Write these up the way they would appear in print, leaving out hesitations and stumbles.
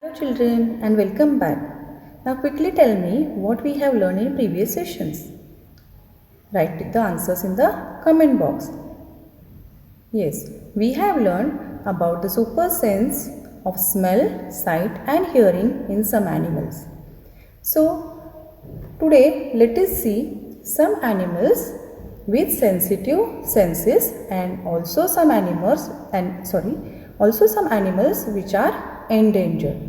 Hello children and welcome back. Now quickly tell me what we have learned in previous sessions. Write the answers in the comment box. Yes, we have learned about the super sense of smell, sight and hearing in some animals. So today let us see some animals with sensitive senses and also some animals which are endangered.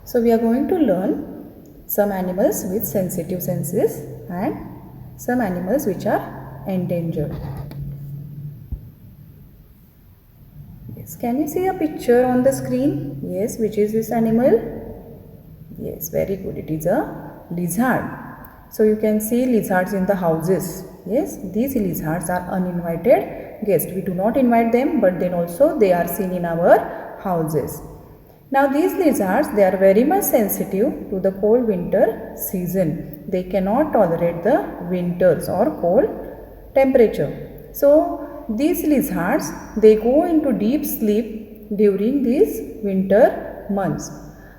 So we are going to learn some animals with sensitive senses and some animals which are endangered. Yes, can you see a picture on the screen? Yes, which is this animal? Yes, very good. It is a lizard. So you can see lizards in the houses. Yes, these lizards are uninvited guests. We do not invite them, but then also they are seen in our houses. Now these lizards, they are very much sensitive to the cold winter season. They cannot tolerate the winters or cold temperature. So these lizards, they go into deep sleep during these winter months.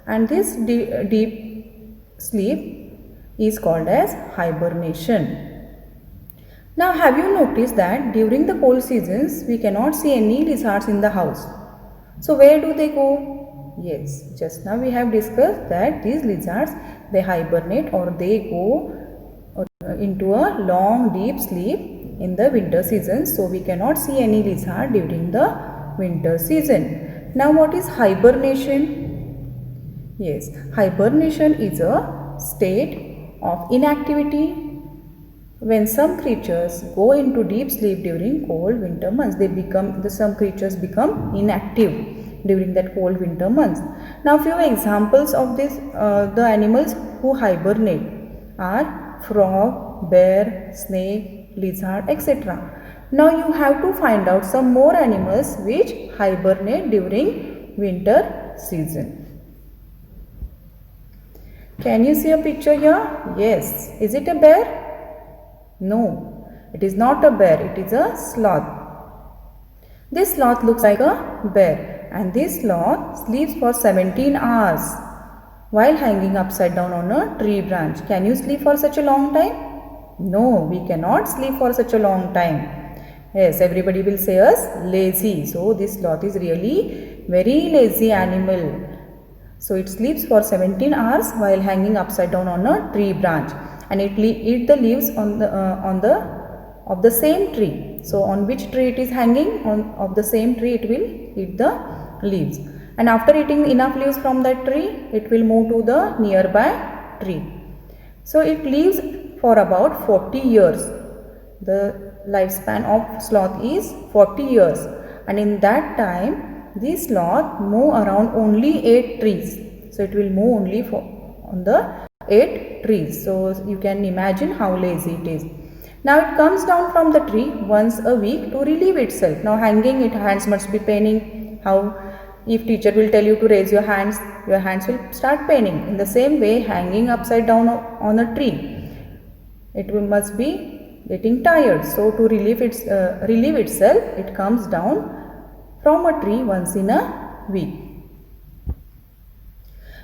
And this deep sleep is called as hibernation. Now have you noticed that during the cold seasons, we cannot see any lizards in the house. So where do they go? Yes, just now we have discussed that these lizards, they hibernate or they go into a long deep sleep in the winter season. So we cannot see any lizard during the winter season. Now what is hibernation? Yes, hibernation is a state of inactivity. When some creatures go into deep sleep during cold winter months, some creatures become inactive during that cold winter months. Now few examples of this, the animals who hibernate are frog, bear, snake, lizard, etc. Now you have to find out some more animals which hibernate during winter season. Can you see a picture here? Yes. Is it a bear? No, it is not a bear, it is a sloth. This sloth looks like a bear and this sloth sleeps for 17 hours while hanging upside down on a tree branch. Can you sleep for such a long time? No, we cannot sleep for such a long time. Yes, everybody will say us lazy. So this sloth is really very lazy animal. So it sleeps for 17 hours while hanging upside down on a tree branch, and it eats the leaves of the same tree. So on which tree it is hanging? Of the same tree it will eat the leaves. And after eating enough leaves from that tree, it will move to the nearby tree. So it lives for about 40 years. The lifespan of sloth is 40 years. And in that time, this sloth move around only 8 trees. So it will move only on the 8 trees. So you can imagine how lazy it is. Now it comes down from the tree once a week to relieve itself. Now hanging, its hands must be paining. How? If teacher will tell you to raise your hands will start paining. In the same way, hanging upside down on a tree, it must be getting tired. So to relieve itself, it comes down from a tree once in a week.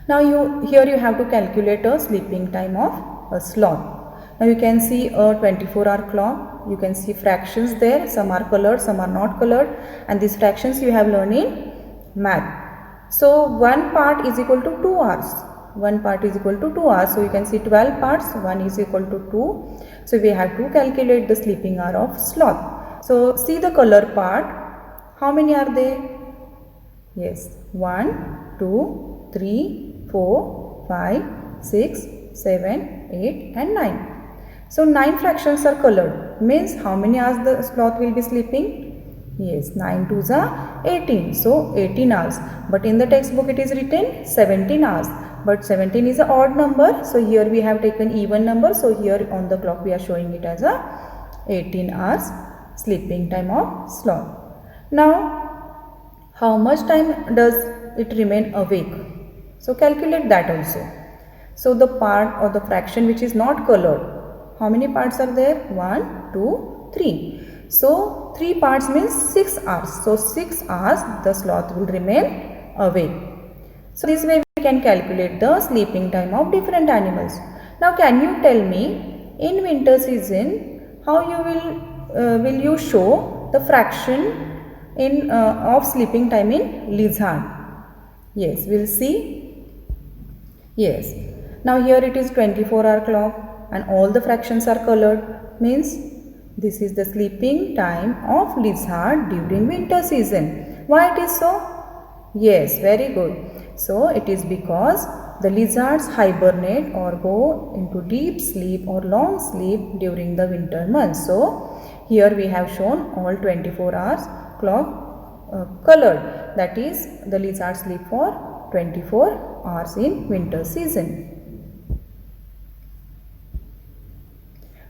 Now here you have to calculate a sleeping time of a sloth. Now you can see a 24-hour clock. You can see fractions there. Some are colored, some are not colored. And these fractions you have learned in math. So 1 part is equal to 2 hours. 1 part is equal to 2 hours. So you can see 12 parts. 1 is equal to 2. So we have to calculate the sleeping hour of sloth. So see the color part. How many are there? Yes. 1, 2, 3, 4, 5, 6, 7, 8 and 9. So 9 fractions are colored. Means how many hours the sloth will be sleeping? Yes, 9 2s are 18. So 18 hours. But in the textbook it is written 17 hours. But 17 is an odd number. So here we have taken even number. So here on the clock we are showing it as a 18 hours sleeping time of sloth. Now how much time does it remain awake? So calculate that also. So the part or the fraction which is not colored, how many parts are there? 1, 2, 3. So 3 parts means 6 hours. So 6 hours the sloth will remain awake. So this way we can calculate the sleeping time of different animals. Now can you tell me, in winter season how you will you show the fraction in of sleeping time in lizard? Yes, we'll see. Yes. Now here it is 24-hour clock and all the fractions are colored, means this is the sleeping time of lizard during winter season. Why it is so? Yes, very good. So it is because the lizards hibernate or go into deep sleep or long sleep during the winter months. So here we have shown all 24 hours clock colored, that is the lizards sleep for 24 hours in winter season.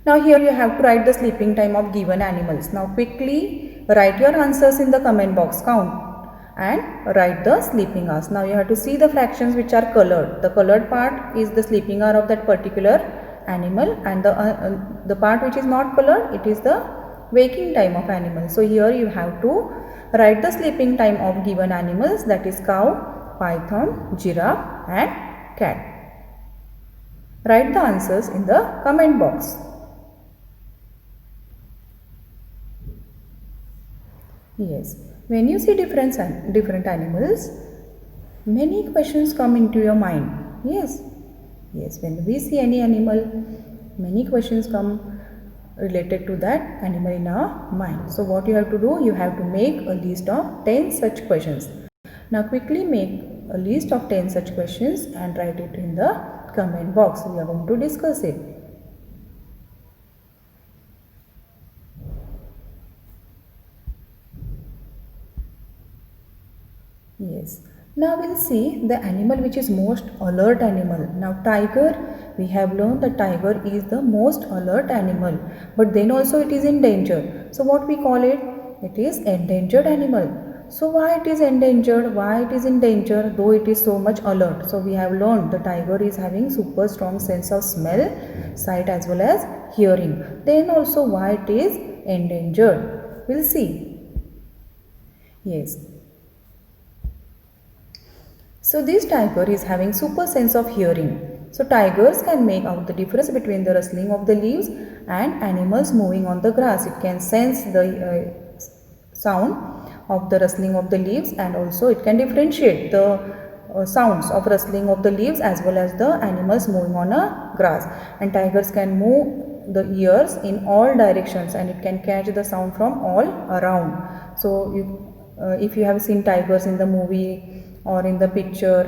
Now here you have to write the sleeping time of given animals. Now quickly write your answers in the comment box, count and write the sleeping hours. Now you have to see the fractions which are colored. The colored part is the sleeping hour of that particular animal, and the part which is not colored, it is the waking time of animal. So here you have to write the sleeping time of given animals, that is cow, python, giraffe and cat. Write the answers in the comment box. Yes, when you see different animals, many questions come into your mind. Yes, when we see any animal, many questions come related to that animal in our mind. So what you have to do, you have to make a list of 10 such questions. Now quickly make a list of 10 such questions and write it in the comment box. We are going to discuss it. Yes. Now we'll see the animal which is most alert animal. Now tiger, we have learned that tiger is the most alert animal, but then also it is in danger. So what we call it? It is endangered animal. So why it is endangered? Why it is in danger though it is so much alert? So we have learned the tiger is having super strong sense of smell, sight as well as hearing. Then also why it is endangered? We'll see. Yes. So this tiger is having super sense of hearing. So tigers can make out the difference between the rustling of the leaves and animals moving on the grass. It can sense the sound of the rustling of the leaves, and also it can differentiate the sounds of rustling of the leaves as well as the animals moving on a grass. And tigers can move the ears in all directions and it can catch the sound from all around. So if you have seen tigers in the movie or in the picture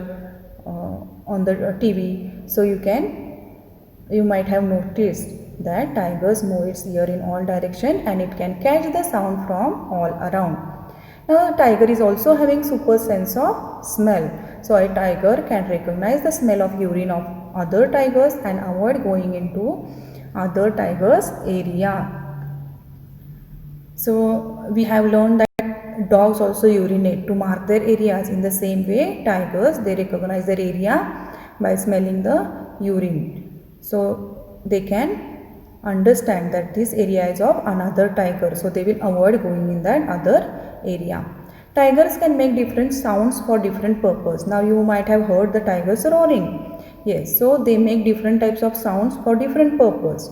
on the TV, so you might have noticed that tigers move its ear in all direction and it can catch the sound from all around. Now tiger is also having super sense of smell. So a tiger can recognize the smell of urine of other tigers and avoid going into other tigers area. So we have learned that dogs also urinate to mark their areas. In the same way, tigers, they recognize their area by smelling the urine. So they can understand that this area is of another tiger. So they will avoid going in that other area. Tigers can make different sounds for different purpose. Now you might have heard the tigers roaring. Yes, so they make different types of sounds for different purpose.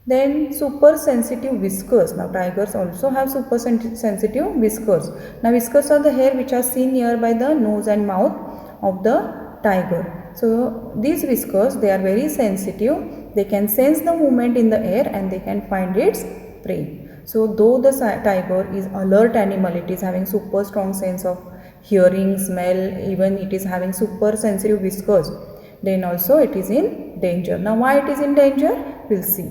Then super sensitive whiskers. Now tigers also have super sensitive whiskers. Now whiskers are the hair which are seen nearby the nose and mouth of the tiger. So these whiskers, they are very sensitive. They can sense the movement in the air and they can find its prey. So though the tiger is alert animal, it is having super strong sense of hearing, smell, even it is having super sensitive whiskers, then also it is in danger. Now why it is in danger? We'll see.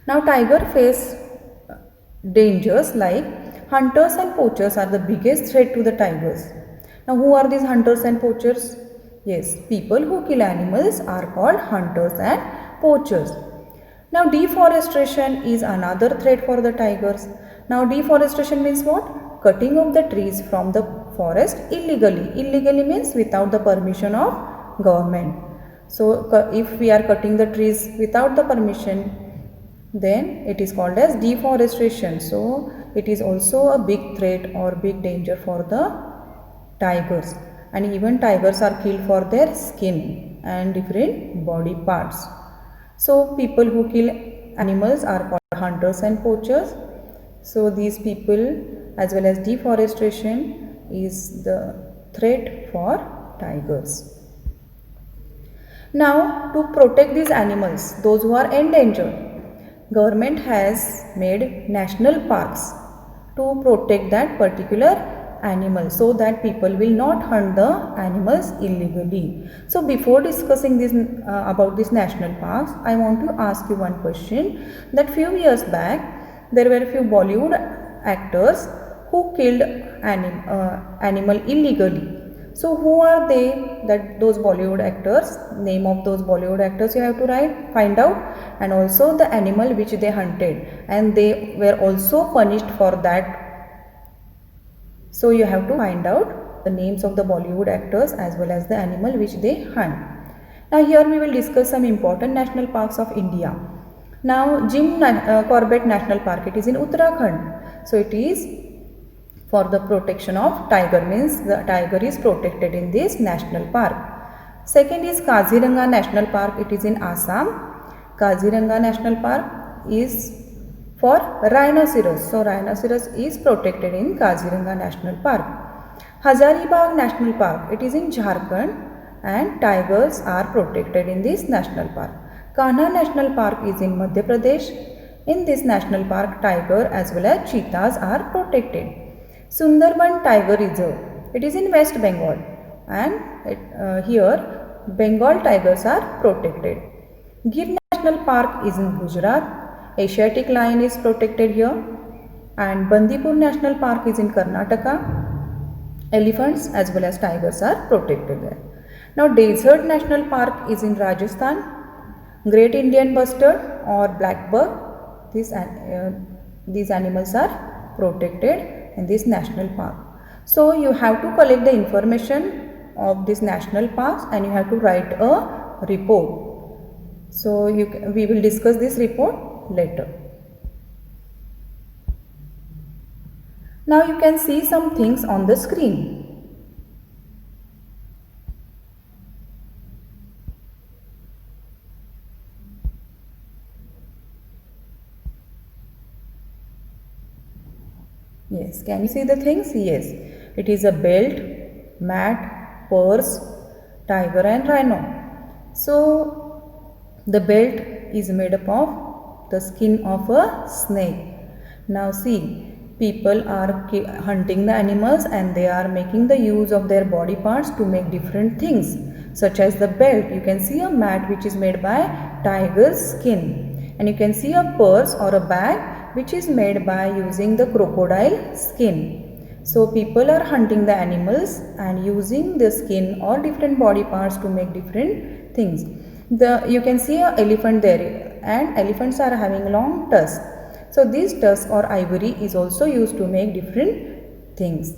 Now tiger face dangers like hunters and poachers are the biggest threat to the tigers. Now who are these hunters and poachers? Yes, people who kill animals are called hunters and poachers. Now deforestation is another threat for the tigers. Now deforestation means what? Cutting of the trees from the forest illegally. Illegally means without the permission of government. So if we are cutting the trees without the permission, then it is called as deforestation. So it is also a big threat or big danger for the tigers, and even tigers are killed for their skin and different body parts. So people who kill animals are called hunters and poachers. So these people, as well as deforestation, is the threat for tigers. Now, to protect these animals, those who are endangered, government has made national parks to protect that particular animal, so that people will not hunt the animals illegally. So before discussing this about these national parks, I want to ask you one question, that few years back there were a few Bollywood actors who killed animal illegally. So who are they? That those Bollywood actors, name of those Bollywood actors you have to find out, and also the animal which they hunted, and they were also punished for that. So you have to find out the names of the Bollywood actors as well as the animal which they hunt. Now here we will discuss some important national parks of India. Now Jim Corbett National Park, it is in Uttarakhand. So it is for the protection of tiger, means the tiger is protected in this national park. Second is Kaziranga National Park, it is in Assam. Kaziranga National Park is for rhinoceros. So rhinoceros is protected in Kaziranga National Park. Hazaribagh National Park, it is in Jharkhand, and tigers are protected in this national park. Kanha National Park is in Madhya Pradesh. In this national park, tiger as well as cheetahs are protected. Sundarban Tiger Reserve, it is in West Bengal, and here Bengal tigers are protected. Gir National Park is in Gujarat. Asiatic lion is protected here, and Bandipur National Park is in Karnataka. Elephants as well as tigers are protected there. Now Desert National Park is in Rajasthan. Great Indian Bustard or black buck, these animals are protected in this national park. So you have to collect the information of this national parks, and you have to write a report. So we will discuss this report later. Now you can see some things on the screen. Yes, can you see the things? Yes, it is a belt, mat, purse, tiger and rhino. So the belt is made up of the skin of a snake. Now see, people are hunting the animals, and they are making the use of their body parts to make different things, such as the belt. You can see a mat which is made by tiger's skin, and you can see a purse or a bag which is made by using the crocodile skin. So people are hunting the animals and using the skin or different body parts to make different things. You can see an elephant there, and elephants are having long tusks. So this tusk or ivory is also used to make different things.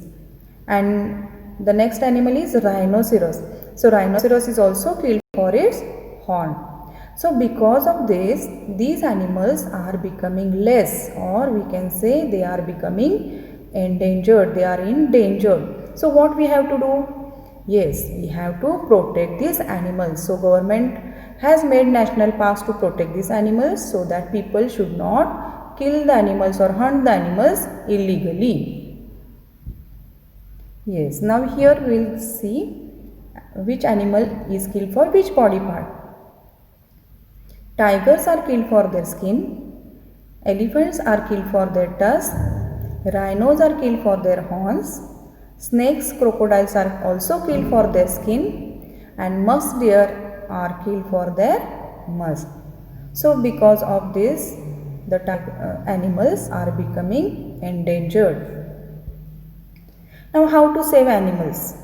And the next animal is rhinoceros. So rhinoceros is also killed for its horn. So because of this, these animals are becoming less, or we can say they are becoming endangered, they are in danger. So what we have to do? Yes, we have to protect these animals. So government has made national parks to protect these animals, so that people should not kill the animals or hunt the animals illegally. Yes, now here we will see which animal is killed for which body part. Tigers are killed for their skin, elephants are killed for their tusks, rhinos are killed for their horns, snakes, crocodiles are also killed for their skin, and musk deer are killed for their musk. So because of this, the animals are becoming endangered. Now how to save animals?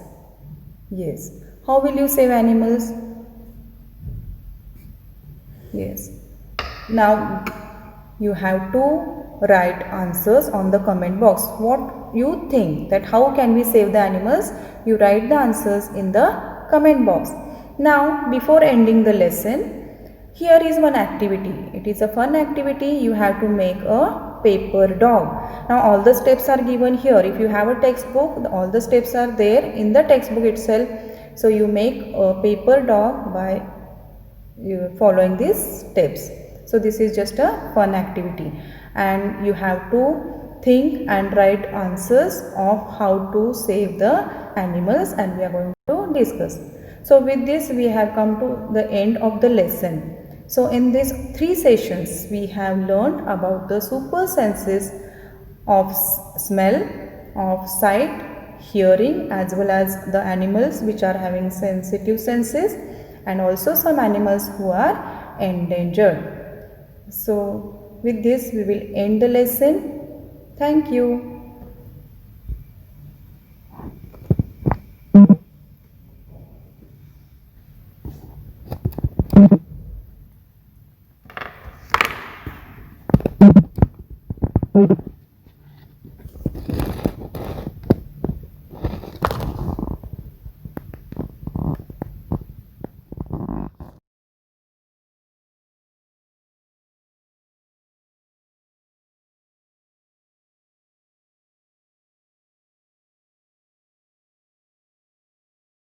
Yes, how will you save animals? Yes, now you have to write answers on the comment box. What you think, that how can we save the animals? You write the answers in the comment box. Now before ending the lesson, Here is one activity. It is a fun activity. You have to make a paper dog. Now all the steps are given here. If you have a textbook, all the steps are there in the textbook itself. So you make a paper dog by following these steps. So this is just a fun activity, and you have to think and write answers of how to save the animals, and we are going to discuss. So with this we have come to the end of the lesson. So in these 3 sessions we have learned about the super senses of smell, of sight, hearing, as well as the animals which are having sensitive senses, and also some animals who are endangered. So with this we will end the lesson. Thank you. Thank you.